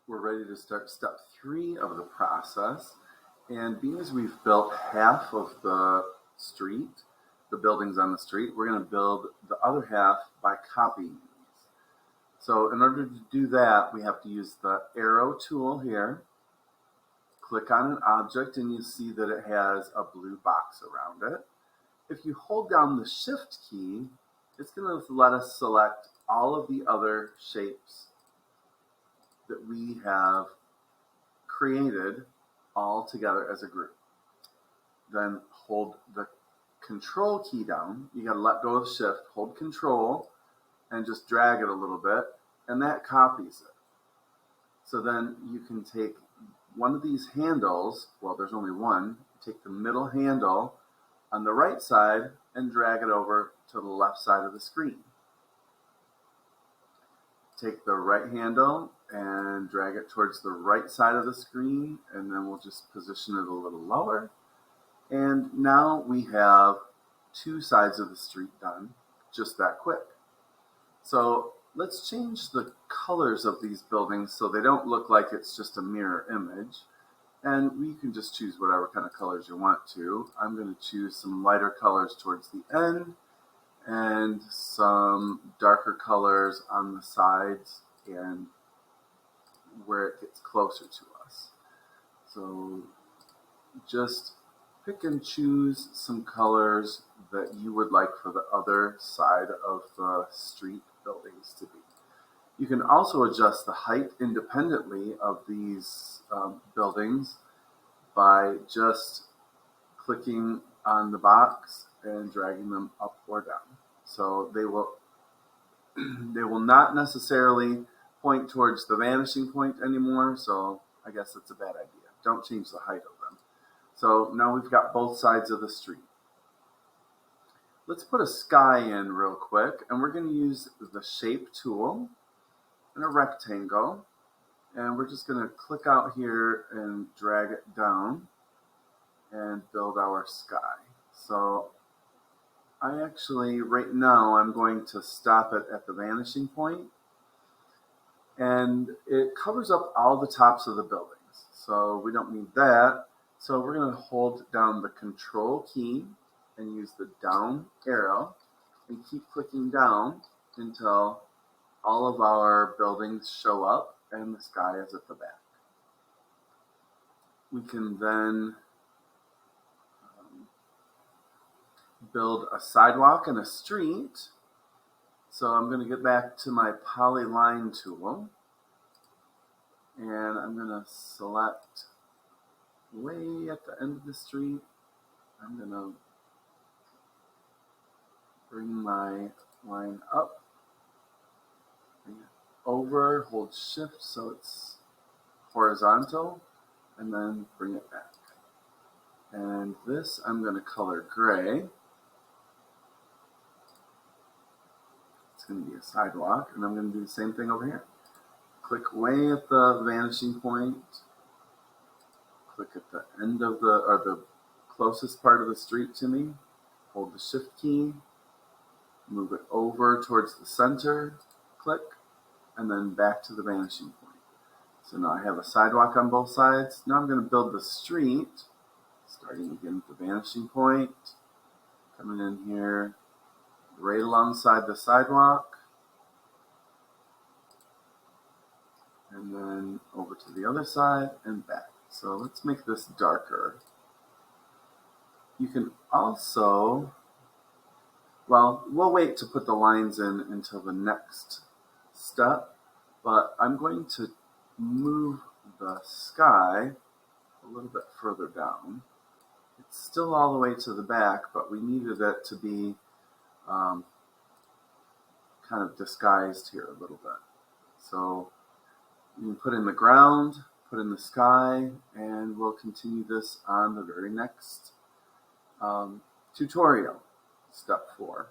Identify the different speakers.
Speaker 1: We're ready to start step 3 of the process. And being as we've built half of the street, the buildings on the street, we're going to build the other half by copying these. So in order to do that, we have to use the arrow tool here. Click on an object and you see that it has a blue box around it. If you hold down the Shift key, it's going to let us select all of the other shapes that we have created all together as a group. Then hold the Control key down. You got to let go of Shift, hold Control, and just drag it a little bit, and that copies it. So then you can take one of these handles, well, there's only one, take the middle handle on the right side and drag it over to the left side of the screen. Take the right handle and drag it towards the right side of the screen, and then we'll just position it a little lower. And now we have two sides of the street done just that quick. So let's change the colors of these buildings so they don't look like it's just a mirror image. And you can just choose whatever kind of colors you want to. I'm going to choose some lighter colors towards the end and some darker colors on the sides and where it gets closer to us. So just pick and choose some colors that you would like for the other side of the street buildings to be. You can also adjust the height independently of these buildings by just clicking on the box and dragging them up or down. So they will not necessarily point towards the vanishing point anymore, so I guess that's a bad idea. Don't change the height of them. So now we've got both sides of the street. Let's put a sky in real quick, and we're going to use the Shape tool and a rectangle, and we're just going to click out here and drag it down and build our sky. So I actually, right now, I'm going to stop it at the vanishing point, and it covers up all the tops of the buildings. So we don't need that. So we're going to hold down the Control key and use the down arrow and keep clicking down until all of our buildings show up and the sky is at the back. We can then build a sidewalk and a street. So I'm going to get back to my polyline tool, and I'm going to select way at the end of the street. I'm going to bring my line up, bring it over, hold Shift so it's horizontal, and then bring it back. And this I'm going to color gray. It's going to be a sidewalk, and I'm going to do the same thing over here. Click way at the vanishing point. Click at the end of the closest part of the street to me. Hold the Shift key. Move it over towards the center. Click, and then back to the vanishing point. So now I have a sidewalk on both sides. Now I'm going to build the street, starting again at the vanishing point, coming in here, right alongside the sidewalk, and then over to the other side and back. So let's make this darker. You can also, well, we'll wait to put the lines in until the next step, but I'm going to move the sky a little bit further down. It's still all the way to the back, but we needed it to be kind of disguised here a little bit. So you can put in the ground, put in the sky, and we'll continue this on the very next tutorial, step 4.